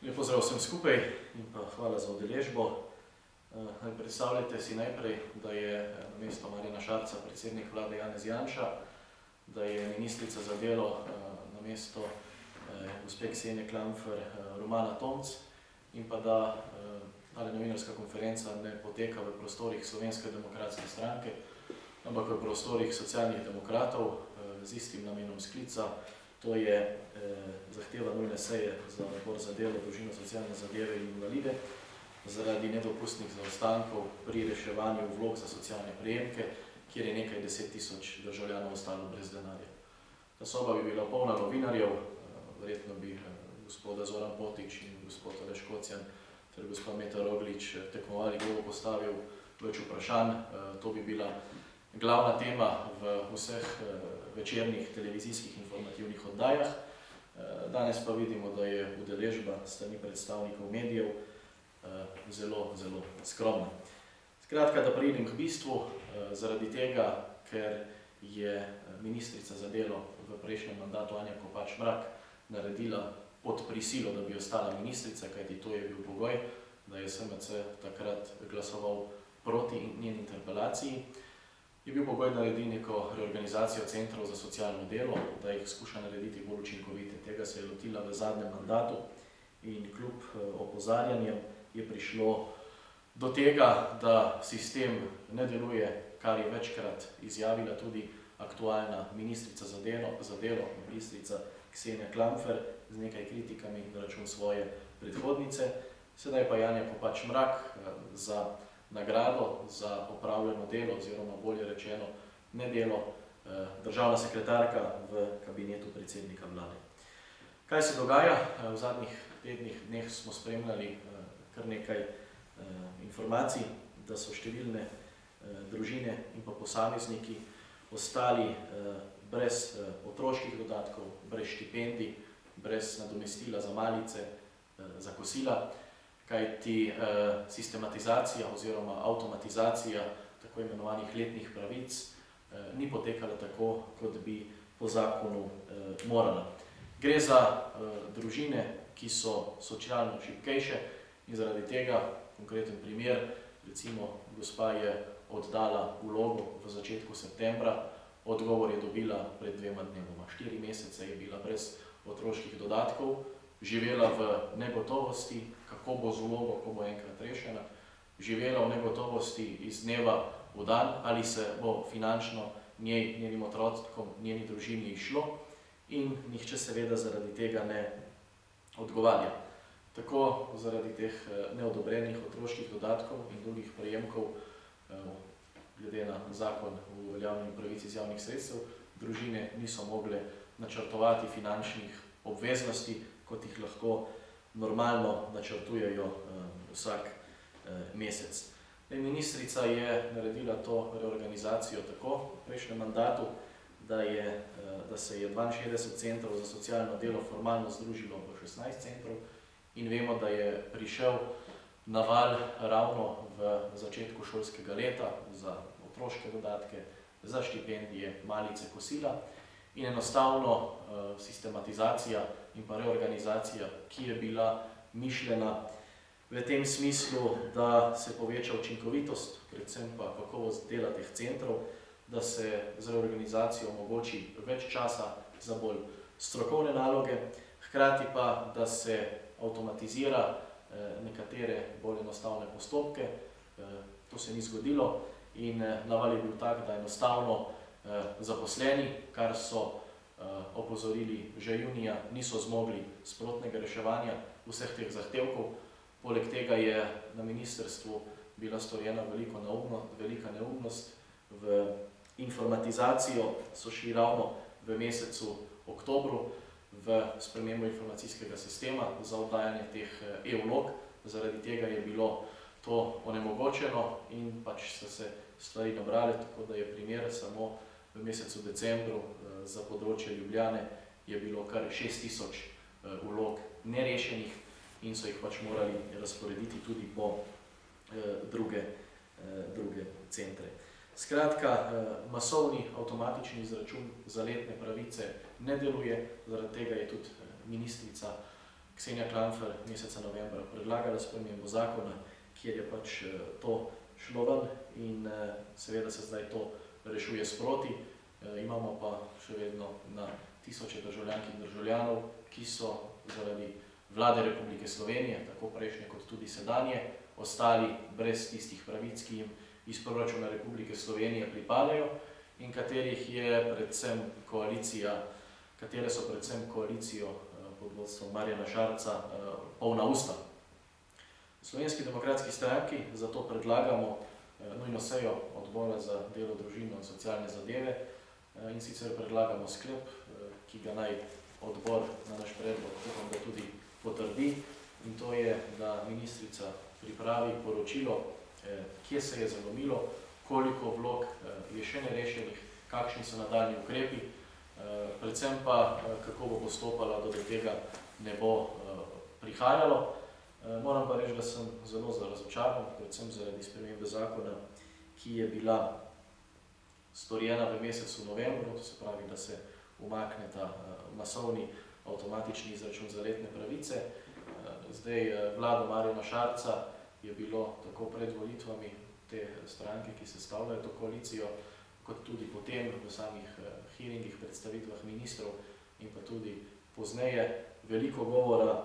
Lep pozdrav vsem skupaj in pa hvala za udeležbo. Predstavljajte si najprej, da je namesto Marjana Šarca predsednik vlade Janez Janša, da je ministrica za delo namesto gospe Ksenije Klampfer Romana Tomc in pa da tale novinarska konferenca ne poteka v prostorih Slovenske demokratske stranke, ampak v prostorih Socialnih demokratov z istim namenom sklica. To je zahteva nujne seje za odbor za delo, družino, socialne zadeve in invalide zaradi nedopustnih zaostankov pri reševanju vlog za socialne prejemke, kjer je nekaj 10.000 državljanov ostalo brez denarja. Ta soba bi bila polna novinarjev, verjetno bi gospoda Zoran Potič in gospod Aleš Kocjan ter gospod Meta Roglič tekmovali, kdo bo postavil več vprašanj. To bi bila glavna tema v vseh večernih televizijskih informativnih oddajah. Danes pa vidimo, da je udeležba s strani predstavnikov medijev zelo skromna. Skratka, da preidem k bistvu, zaradi tega, ker je ministrica za delo v prejšnjem mandatu Anja Kopač Mrak naredila pod prisilo, da bi ostala ministrica, kajti to je bil pogoj, da je SMC takrat glasoval proti njeni interpelaciji, je bil pogoj narediti neko reorganizacijo centrov za socialno delo, da jih skuša narediti bolj učinkovite. Tega se je lotila v zadnjem mandatu in kljub opozarjanjem je prišlo do tega, da sistem ne deluje, kar je večkrat izjavila tudi aktualna ministrica za delo, ministrica Ksenija Klampfer, z nekaj kritikami na račun svoje predhodnice. Sedaj pa Anja Kopač Mrak za nagrado za opravljeno delo, oziroma bolje rečeno nedelo, državna sekretarka v kabinetu predsednika vlade. Kaj se dogaja? V zadnjih dneh smo spremljali kar nekaj informacij, da so številne družine in pa posamezniki ostali brez otroških dodatkov, brez štipendij, brez nadomestila za malice, za kosila, kajti sistematizacija oziroma avtomatizacija tako imenovanih letnih pravic ni potekala tako, kot bi po zakonu morala. Gre za družine, ki so socialno šibkejše in zaradi tega, konkreten primer, recimo gospa je oddala vlogo v začetku septembra, odgovor je dobila pred 2 dnevoma. 4 mesece je bila brez otroških dodatkov, živela v negotovosti, kako bo z vlogo, ko bo enkrat rešena, živela v negotovosti iz dneva v dan, ali se bo finančno njenim otrokom, njeni družini išlo, in nihče seveda zaradi tega ne odgovarja. Tako zaradi teh neodobrenih otroških dodatkov in drugih prejemkov, glede na zakon o uveljavljanju pravic iz javnih sredstev, družine niso mogle načrtovati finančnih obveznosti, kot jih lahko normalno načrtujejo vsak mesec. Ministrica je naredila to reorganizacijo tako v prejšnjem mandatu, da se je 62 centrov za socialno delo formalno združilo v 16 centrov in vemo, da je prišel naval ravno v začetku šolskega leta za otroške dodatke, za štipendije, malice, kosila. In enostavno sistematizacija in pa reorganizacija, ki je bila mišljena v tem smislu, da se poveča učinkovitost, predvsem pa kakovost dela teh centrov, da se z reorganizacijo omogoči več časa za bolj strokovne naloge, hkrati pa, da se avtomatizira nekatere bolj enostavne postopke. To se ni zgodilo in naval je bil tak, da enostavno zaposleni, kar so opozorili že junija, niso zmogli sprotnega reševanja vseh teh zahtevkov. Poleg tega je na ministrstvu bila storjena velika neumnost. V informatizacijo so šli ravno v mesecu oktobru v spremembo informacijskega sistema za oddajanje teh e-vlog. Zaradi tega je bilo to onemogočeno in pač so se stvari nabrale, tako da je primer samo v mesecu decembru za področje Ljubljane je bilo kar 6.000 vlog nerešenih in so jih pač morali razporediti tudi po druge centre. Skratka, masovni avtomatični izračun za letne pravice ne deluje, zaradi tega je tudi ministrica Ksenija Klampfer meseca novembra predlagala spremembo zakona, kjer je pač to šlo ven in seveda se zdaj to rešuje sproti. Imamo pa še vedno na tisoče državljank in državljanov, ki so zaradi Vlade Republike Slovenije, tako prejšnje kot tudi sedanje, ostali brez tistih pravic, ki jim iz proračuna Republike Slovenije pripadajo in katere so predvsem koalicijo pod vodstvom Marjana Šarca polna usta. V Slovenski demokratski stranki zato predlagamo nujno sejo Odbora za delo, družino in socialne zadeve in sicer predlagamo sklep, ki ga naj odbor na naš predlog upam, da tudi potrdi, in to je, da ministrica pripravi poročilo, kje se je zalomilo, koliko vlog je še nerešenih, kakšni so nadaljnji ukrepi, predvsem pa, kako bo postopala, da do tega ne bo prihajalo. Moram pa reči, da sem zelo razočaran, predvsem zaradi spremembe zakona, ki je bila storjena v mesecu novembru, to se pravi, da se umakne ta masovni avtomatični izračun za letne pravice. Zdaj, vlado Marjana Šarca je bilo tako pred volitvami te stranke, ki sestavljajo to koalicijo, kot tudi potem v samih hearingih, predstavitvah ministrov in pa tudi pozneje veliko govora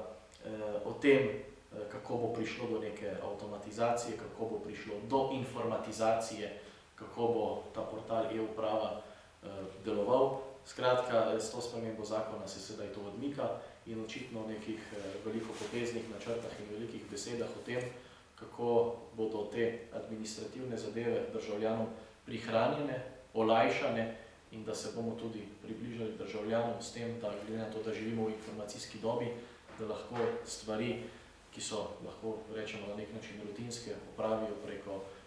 o tem, kako bo prišlo do neke avtomatizacije, kako bo prišlo do informatizacije, kako bo ta portal e-uprava deloval. Skratka, s to spremembo zakona se sedaj to odmika in očitno v nekih veliko poteznih načrtah in velikih besedah o tem, kako bodo te administrativne zadeve državljanom prihranjene, olajšane in da se bomo tudi približali državljanom s tem, da glede na to, da živimo v informacijski dobi, da lahko stvari, ki so, lahko rečemo na nek način rutinske, opravijo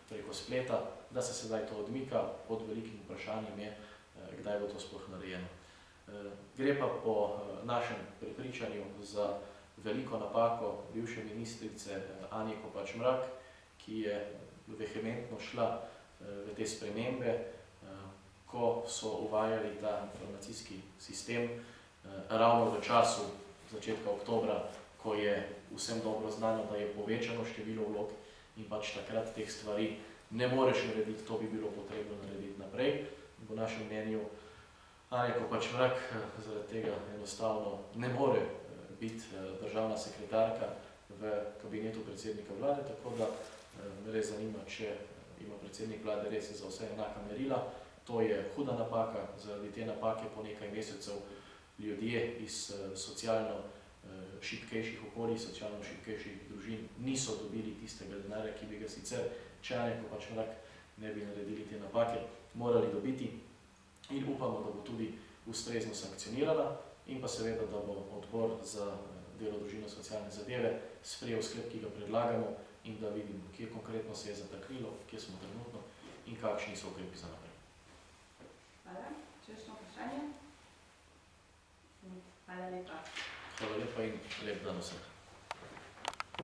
preko spleta, da se sedaj to odmika. Pod velikim vprašanjem je, kdaj bo to sploh narejeno. Gre pa po našem prepričanju za veliko napako bivše ministrice Anje Kopač Mrak, ki je vehementno šla v te spremembe, ko so uvajali ta informacijski sistem ravno v času začetka oktobra, ko je vsem dobro znano, da je povečano število vlog in pač takrat teh stvari ne moreš narediti, to bi bilo potrebno narediti naprej. Po našem mnenju Anja Kopač Mrak zaradi tega enostavno ne more biti državna sekretarka v kabinetu predsednika vlade, tako da me res zanima, če ima predsednik vlade res za vse enaka merila. To je huda napaka, zaradi te napake po nekaj mesecev ljudje iz socialno šibkejših okolij, socialno šibkejših družin niso dobili tistega denarja, ki bi ga sicer, če Anja Kopač Mrak ne bi naredili te napake, morali dobiti in upamo, da bo tudi ustrezno sankcionirana in pa seveda, da bo odbor za delo, družino, socialne zadeve sprejel sklep, ki ga predlagamo in da vidimo, kje konkretno se je zataknilo, kje smo trenutno in kakšni so ukrepi za naprej. Hvala. Čečno vprašanje? Hvala lepa. Hvala lepa in lep dan vsem.